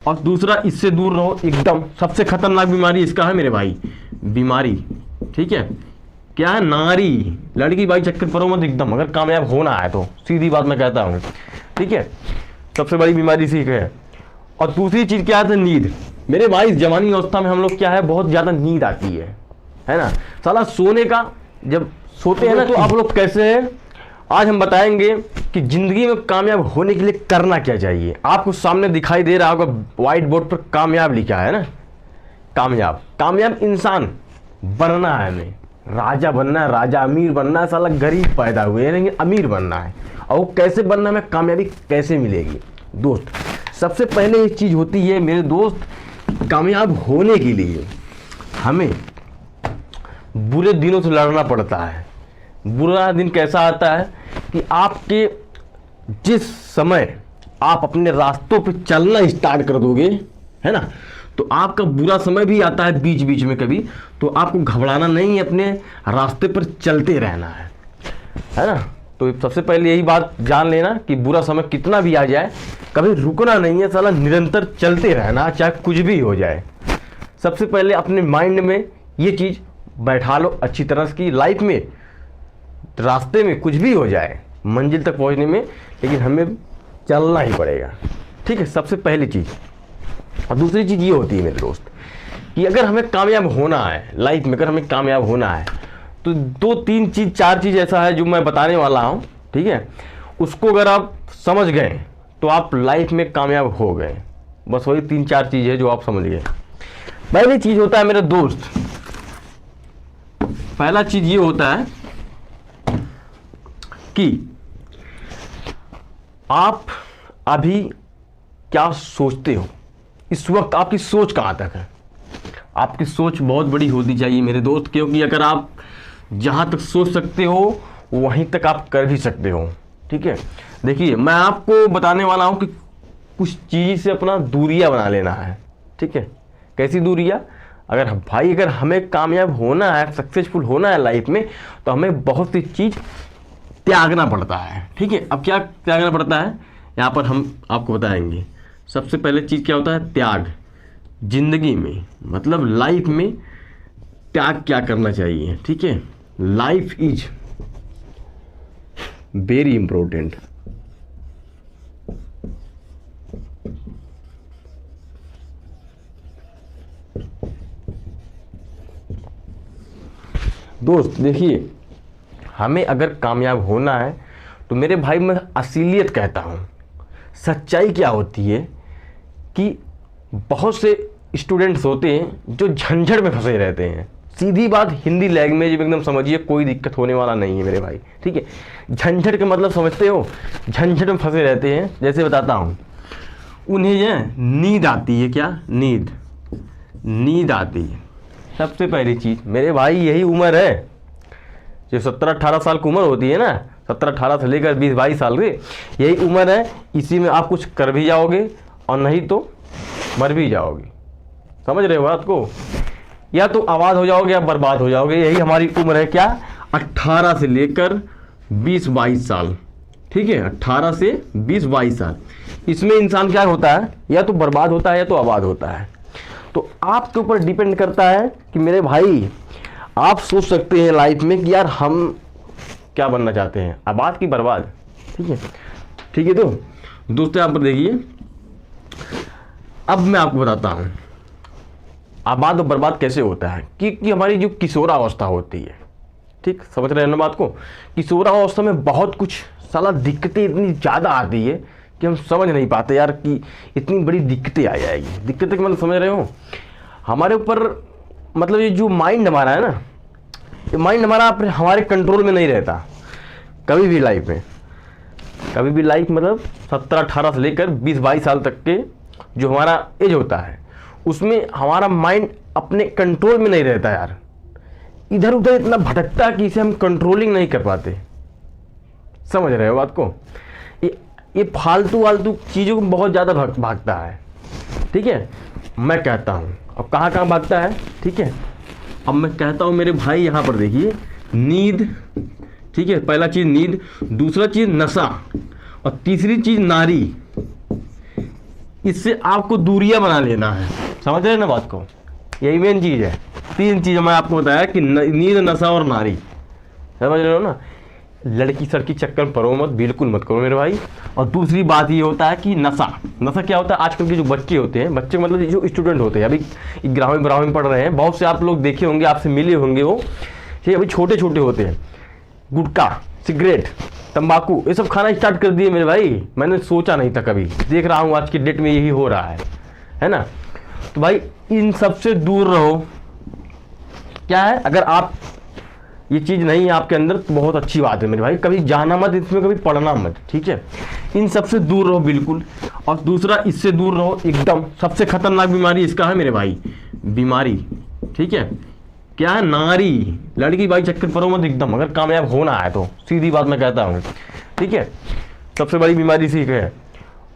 और दूसरा, इससे दूर रहो एकदम। सबसे खतरनाक बीमारी इसका है मेरे भाई, बीमारी, ठीक है, क्या है, नारी। लड़की भाई चक्कर पड़ो मत एकदम, अगर कामयाब होना है तो, सीधी बात मैं कहता हूँ, ठीक है। सबसे बड़ी बीमारी इसी की है। और दूसरी चीज़ क्या है, नींद। मेरे भाई इस जवानी अवस्था में हम लोग क्या है, बहुत ज़्यादा नींद आती है ना। साला सोने का, जब सोते हैं ना तो आप लोग कैसे हैं, आज हम बताएंगे कि ज़िंदगी में कामयाब होने के लिए करना क्या चाहिए। आपको सामने दिखाई दे रहा होगा व्हाइट बोर्ड पर कामयाब लिखा है ना। कामयाब इंसान बनना है, हमें राजा बनना है, राजा अमीर बनना है। साला गरीब पैदा हुए हैं लेकिन अमीर बनना है। और वो कैसे बनना है, हमें कामयाबी कैसे मिलेगी दोस्त। सबसे पहले एक चीज़ होती है मेरे दोस्त, कामयाब होने के लिए हमें बुरे दिनों से लड़ना पड़ता है। बुरा दिन कैसा आता है कि आपके जिस समय आप अपने रास्तों पे चलना स्टार्ट कर दोगे, है ना, तो आपका बुरा समय भी आता है बीच बीच में कभी। तो आपको घबराना नहीं है, अपने रास्ते पर चलते रहना है ना। तो सबसे पहले यही बात जान लेना कि बुरा समय कितना भी आ जाए, कभी रुकना नहीं है, साला निरंतर चलते रहना, चाहे कुछ भी हो जाए। सबसे पहले अपने माइंड में ये चीज़ बैठा लो अच्छी तरह से कि लाइफ में, रास्ते में कुछ भी हो जाए, मंजिल तक पहुंचने में, लेकिन हमें चलना ही पड़ेगा, ठीक है, सबसे पहली चीज़। और दूसरी चीज़ ये होती है मेरे दोस्त कि अगर हमें कामयाब होना है लाइफ में, अगर हमें कामयाब होना है तो 2-3 चीज़ 4 चीज़ ऐसा है जो मैं बताने वाला हूँ, ठीक है। उसको अगर आप समझ गए तो आप लाइफ में कामयाब हो गए। बस वही 3-4 चीज़ है जो आप समझ गए। पहली चीज़ होता है मेरे दोस्त, पहला चीज़ ये होता है कि आप अभी क्या सोचते हो, इस वक्त आपकी सोच कहाँ तक है। आपकी सोच बहुत बड़ी होनी चाहिए मेरे दोस्त, क्योंकि अगर आप जहाँ तक सोच सकते हो वहीं तक आप कर भी सकते हो, ठीक है। देखिए मैं आपको बताने वाला हूँ कि कुछ चीज़ से अपना दूरियाँ बना लेना है, ठीक है। कैसी दूरियाँ, अगर हमें कामयाब होना है, सक्सेसफुल होना है लाइफ में, तो हमें बहुत सी चीज़ त्यागना पड़ता है, ठीक है। अब क्या त्यागना पड़ता है, यहाँ पर हम आपको बताएंगे। सबसे पहले चीज़ क्या होता है, त्याग। जिंदगी में मतलब लाइफ में त्याग क्या करना चाहिए, ठीक है। Life is very important. दोस्त देखिए, हमें अगर कामयाब होना है तो मेरे भाई मैं असलियत कहता हूँ। सच्चाई क्या होती है कि बहुत से स्टूडेंट्स होते हैं जो झंझट में फंसे रहते हैं। सीधी बात, हिंदी लैंग्वेज में एकदम समझिए, कोई दिक्कत होने वाला नहीं है मेरे भाई, ठीक है। झंझट का मतलब समझते हो, झंझट में फंसे रहते हैं। जैसे बताता हूँ, उन्हें ये नींद आती है, क्या नींद आती है। सबसे पहली चीज़ मेरे भाई यही उम्र है, जो 17-18 साल की उम्र होती है ना, 17-18 से लेकर 20-22 साल की, यही उम्र है। इसी में आप कुछ कर भी जाओगे और नहीं तो मर भी जाओगे। समझ रहे हो बात को, या तो आबाद हो जाओगे या बर्बाद हो जाओगे। यही हमारी उम्र है, क्या, 18 से लेकर 20-22 साल, ठीक है। 18 से 20-22 साल, इसमें इंसान क्या होता है, या तो बर्बाद होता है या तो आबाद होता है। तो आपके ऊपर डिपेंड करता है कि मेरे भाई आप सोच सकते हैं लाइफ में कि यार हम क्या बनना चाहते हैं, आबाद की बर्बाद, ठीक है। तो दोस्तों यहाँ पर देखिए, अब मैं आपको बताता हूँ आबाद और बर्बाद कैसे होता है। कि हमारी जो किशोरावस्था होती है, ठीक, समझ रहे हैं ना बात को। किशोरावस्था में बहुत कुछ साला दिक्कतें इतनी ज़्यादा आती है कि हम समझ नहीं पाते यार कि इतनी बड़ी दिक्कतें आ जाएगी। दिक्कतें मतलब समझ रहे हो, हमारे ऊपर मतलब ये जो माइंड हमारा है ना, ये माइंड हमारा हमारे कंट्रोल में नहीं रहता कभी भी लाइफ में। कभी भी लाइफ मतलब 17-18 से लेकर 20-22 साल तक के जो हमारा एज होता है, उसमें हमारा माइंड अपने कंट्रोल में नहीं रहता यार। इधर उधर इतना भटकता है कि इसे हम कंट्रोलिंग नहीं कर पाते। समझ रहे हो बात को, ये फालतू वालतू चीज़ों को बहुत ज़्यादा भागता है, ठीक है। मैं कहता हूँ अब कहाँ कहाँ भागता है, ठीक है। अब मैं कहता हूँ मेरे भाई, यहाँ पर देखिए, नींद, ठीक है। पहला चीज़ नींद, दूसरा चीज़ नशा, और तीसरी चीज़ नारी। इससे आपको दूरियां बना लेना है। समझ रहे हैं ना बात को? यही मेन चीज़ है। 3 चीज़ मैं आपको बताया कि नींद, नशा और नारी। समझ रहे हो ना? लड़की सड़की चक्कर में पड़ो मत, बिल्कुल मत करो मेरे भाई। और दूसरी बात ये होता है कि नशा। नशा क्या होता है? आजकल के जो बच्चे होते हैं, बच्चे मतलब जो स्टूडेंट होते हैं, अभी 11वीं में पढ़ रहे हैं, बहुत से आप लोग देखे होंगे, आपसे मिले होंगे, वो ठीक अभी छोटे छोटे होते हैं, गुटखा, सिगरेट, तंबाकू ये सब खाना स्टार्ट कर दिए मेरे भाई। मैंने सोचा नहीं था कभी, देख रहा हूँ आज की डेट में यही हो रहा है ना? तो भाई इन सब से दूर रहो। क्या है, अगर आप ये चीज़ नहीं है आपके अंदर तो बहुत अच्छी बात है मेरे भाई, कभी जाना मत इसमें, कभी पढ़ना मत, ठीक है? इन सब से दूर रहो बिल्कुल। और दूसरा, इससे दूर रहो एकदम। सबसे खतरनाक बीमारी इसका है मेरे भाई, बीमारी, ठीक है? क्या है? नारी, लड़की भाई चक्कर पड़ो मत एकदम, अगर कामयाब होना है तो, सीधी बात मैं कहता हूँ, ठीक है? सबसे बड़ी बीमारी इसी की है।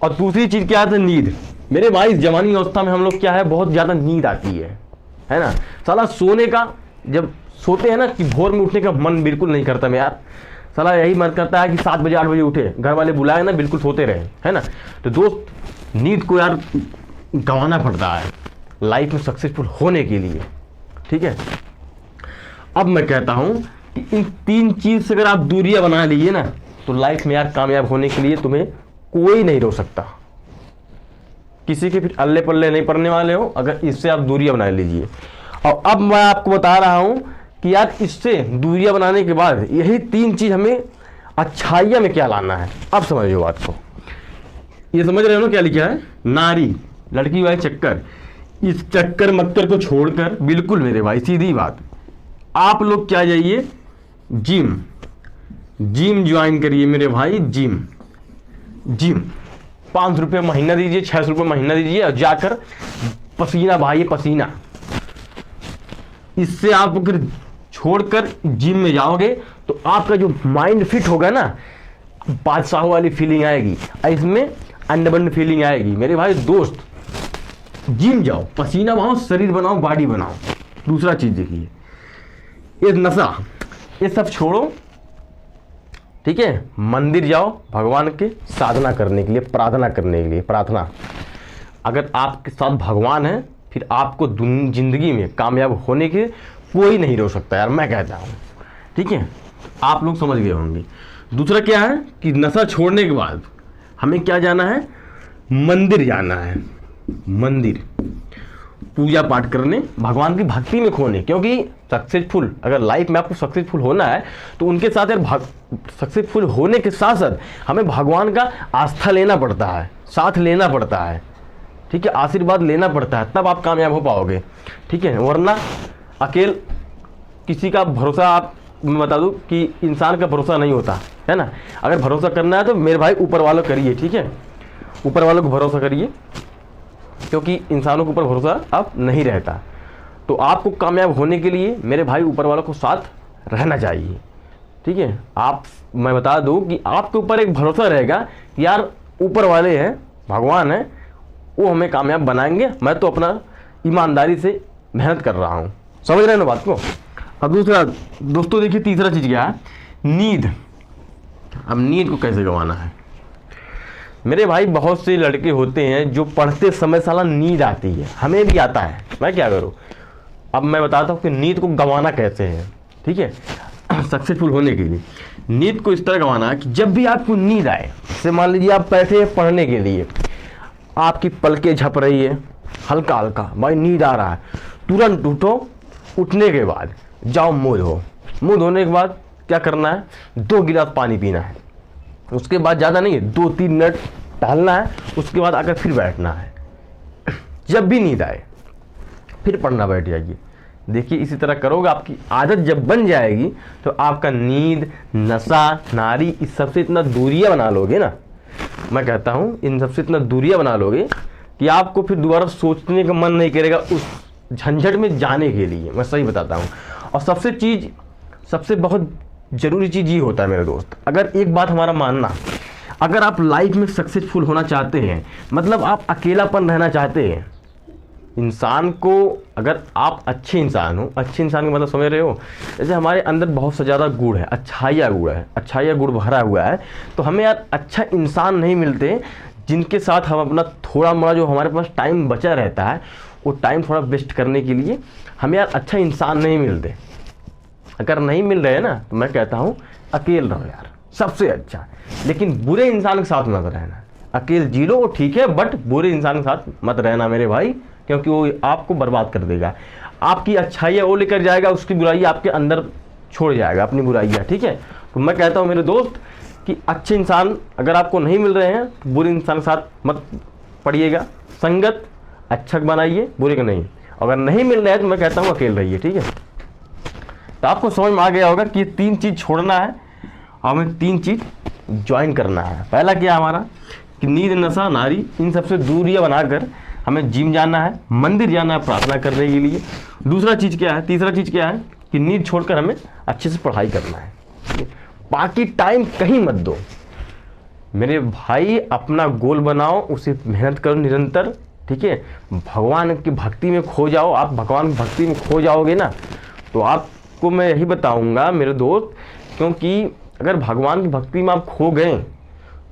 और दूसरी चीज़ क्या है? नींद। मेरे भाई इस जवानी अवस्था में हम लोग क्या है, बहुत ज़्यादा नींद आती है ना? साला सोने का, जब सोते हैं ना कि भोर में उठने का मन बिल्कुल नहीं करता मैं यार, साला यही मन करता है कि 7 बजे 8 बजे उठे, घर वाले बुलाए ना, बिल्कुल सोते रहे, है ना? तो दोस्त, नींद को यार गंवाना पड़ता है लाइफ में सक्सेसफुल होने के लिए, ठीक है? अब मैं कहता हूं कि इन 3 चीज से अगर आप दूरियां बना लीजिए ना, तो लाइफ में यार कामयाब होने के लिए तुम्हें कोई नहीं रोक सकता। किसी के फिर अल्ले पल्ले नहीं पड़ने वाले हो अगर इससे आप दूरियां बना लीजिए। और अब मैं आपको बता रहा हूं कि यार इससे दूरियां बनाने के बाद यही 3 चीज हमें अच्छाइयां में क्या लाना है। अब समझो बात को, ये समझ रहे हो ना क्या लिखा है? नारी, लड़की वाले चक्कर, इस चक्कर मक्कर को छोड़कर बिल्कुल मेरे भाई सीधी बात, आप लोग क्या जाइए, जिम ज्वाइन करिए मेरे भाई। जिम 500 रुपये महीना दीजिए, 600 रुपये महीना दीजिए और जाकर पसीना बहाइए, पसीना। इससे आप अगर छोड़कर जिम में जाओगे तो आपका जो माइंड फिट होगा ना, बादशाह वाली फीलिंग आएगी, इसमें अंडरबंड फीलिंग आएगी मेरे भाई। दोस्त जिम जाओ, पसीना बहाओ, शरीर बनाओ, बॉडी बनाओ। दूसरा चीज देखिए, ये नशा, ये सब छोड़ो, ठीक है? मंदिर जाओ भगवान के साधना करने के लिए, प्रार्थना करने के लिए। प्रार्थना, अगर आपके साथ भगवान है फिर आपको जिंदगी में कामयाब होने के कोई नहीं रोक सकता यार, मैं कहता हूँ, ठीक है? आप लोग समझ गए होंगे। दूसरा क्या है कि नशा छोड़ने के बाद हमें क्या जाना है? मंदिर जाना है। मंदिर पूजा पाठ करने, भगवान की भक्ति में खोने। क्योंकि सक्सेसफुल, अगर लाइफ में आपको सक्सेसफुल होना है तो उनके साथ यार सक्सेसफुल होने के साथ साथ हमें भगवान का आस्था लेना पड़ता है, साथ लेना पड़ता है, ठीक है? आशीर्वाद लेना पड़ता है, तब आप कामयाब हो पाओगे, ठीक है? वरना अकेले किसी का भरोसा, आप मैं बता दूं कि इंसान का भरोसा नहीं होता है ना? अगर भरोसा करना है तो मेरे भाई ऊपर वालों करिए, ठीक है? ऊपर वालों को भरोसा करिए, क्योंकि इंसानों के ऊपर भरोसा अब नहीं रहता। तो आपको कामयाब होने के लिए मेरे भाई ऊपर वालों को साथ रहना चाहिए, ठीक है? आप, मैं बता दूं कि आपके ऊपर एक भरोसा रहेगा कि यार ऊपर वाले हैं, भगवान है, वो हमें कामयाब बनाएंगे, मैं तो अपना ईमानदारी से मेहनत कर रहा हूँ। समझ रहे हैं ना बात को? अब दूसरा दोस्तों देखिए, तीसरा चीज़ क्या है? नींद। अब नींद को कैसे गंवाना है मेरे भाई? बहुत से लड़के होते हैं जो पढ़ते समय साला नींद आती है, हमें भी आता है, मैं क्या करूँ? अब मैं बताता हूँ कि नींद को गंवाना कैसे है, ठीक है? सक्सेसफुल होने के लिए नींद को इस तरह गंवाना है कि जब भी आपको नींद आए, जैसे मान लीजिए आप बैठे हैं पढ़ने के लिए, आपकी पलकें झप रही है हल्का हल्का, भाई नींद आ रहा है, तुरंत उठो। उठने के बाद जाओ मुँह धो, मुँह धोने के बाद क्या करना है? 2 गिलास पानी पीना है। उसके बाद ज़्यादा नहीं है, 2-3 मिनट टहलना है, उसके बाद आकर फिर बैठना है। जब भी नींद आए फिर पढ़ना बैठ जाइए। देखिए इसी तरह करोगे, आपकी आदत जब बन जाएगी तो आपका नींद, नशा, नारी, इस सबसे इतना दूरियां बना लोगे ना, मैं कहता हूँ इन सबसे इतना दूरियां बना लोगे कि आपको फिर दोबारा सोचने का मन नहीं करेगा उस झंझट में जाने के लिए। मैं सही बताता हूँ। और सबसे बहुत ज़रूरी चीज़ ये होता है मेरे दोस्त, अगर एक बात हमारा मानना, अगर आप लाइफ में सक्सेसफुल होना चाहते हैं, मतलब आप अकेलापन रहना चाहते हैं, इंसान को, अगर आप अच्छे इंसान हो, अच्छे इंसान का मतलब समझ रहे हो? जैसे हमारे अंदर बहुत सा ज़्यादा गुण है, अच्छाइयाँ गुण भरा हुआ है, तो हमें यार अच्छा इंसान नहीं मिलते जिनके साथ हम अपना थोड़ा मोड़ा जो हमारे पास टाइम बचा रहता है वो टाइम थोड़ा वेस्ट करने के लिए हमें यार अच्छा इंसान नहीं मिलते। अगर नहीं मिल रहे ना तो मैं कहता हूँ अकेले रहो यार, सबसे अच्छा। लेकिन बुरे इंसान के साथ मत रहना। अकेले जी लो वो ठीक है, बट बुरे इंसान के साथ मत रहना मेरे भाई, क्योंकि वो आपको बर्बाद कर देगा। आपकी अच्छाइयाँ वो लेकर जाएगा, उसकी बुराई आपके अंदर छोड़ जाएगा, अपनी बुराइयाँ। ठीक है, तो मैं कहता हूँ मेरे दोस्त कि अच्छे इंसान अगर आपको नहीं मिल रहे हैं तो बुरे इंसान के साथ मत पड़िएगा। संगत अच्छा बनाइए, बुरे का नहीं। अगर नहीं मिल रहा है तो मैं कहता हूँ अकेले रहिए। ठीक है, तो आपको समझ में आ गया होगा कि 3 चीज़ छोड़ना है, हमें 3 चीज़ ज्वाइन करना है। पहला क्या हमारा कि नींद, नशा, नारी, इन सबसे दूरियां बनाकर हमें जिम जाना है, मंदिर जाना है प्रार्थना करने के लिए। दूसरा चीज़ क्या है, तीसरा चीज़ क्या है कि नींद छोड़कर हमें अच्छे से पढ़ाई करना है। बाकी टाइम कहीं मत दो मेरे भाई, अपना गोल बनाओ, उसे मेहनत करो निरंतर। ठीक है, भगवान की भक्ति में खो जाओ। आप भगवान की भक्ति में खो जाओगे ना तो आपको मैं यही बताऊंगा मेरे दोस्त, क्योंकि अगर भगवान की भक्ति में आप खो गए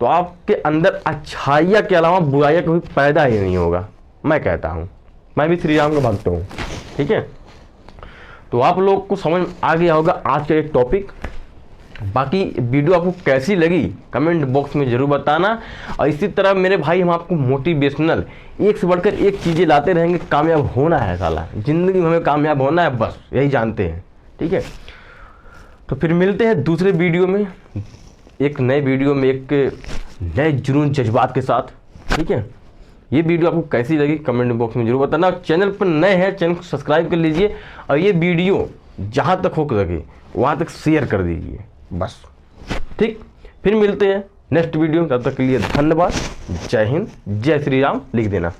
तो आपके अंदर अच्छाइयाँ के अलावा बुराइयाँ कभी पैदा ही नहीं होगा। मैं कहता हूँ, मैं भी श्री राम का भक्त हूँ। ठीक है, तो आप लोग को समझ आ गया होगा आज का एक टॉपिक। बाकी वीडियो आपको कैसी लगी कमेंट बॉक्स में ज़रूर बताना। और इसी तरह मेरे भाई हम आपको मोटिवेशनल एक से बढ़कर एक चीज़ें लाते रहेंगे। कामयाब होना है साला, ज़िंदगी में हमें कामयाब होना है, बस यही जानते हैं। ठीक है, तो फिर मिलते हैं दूसरे वीडियो में, एक नए वीडियो में, एक नए जुनून जज्बात के साथ। ठीक है, ये वीडियो आपको कैसी लगी कमेंट बॉक्स में जरूर बताना। चैनल पर नए हैं, चैनल को सब्सक्राइब कर लीजिए और ये वीडियो जहाँ तक हो सके वहाँ तक शेयर कर दीजिए बस। ठीक, फिर मिलते हैं नेक्स्ट वीडियो में, तब तक के लिए धन्यवाद। जय हिंद, जय श्री राम लिख देना।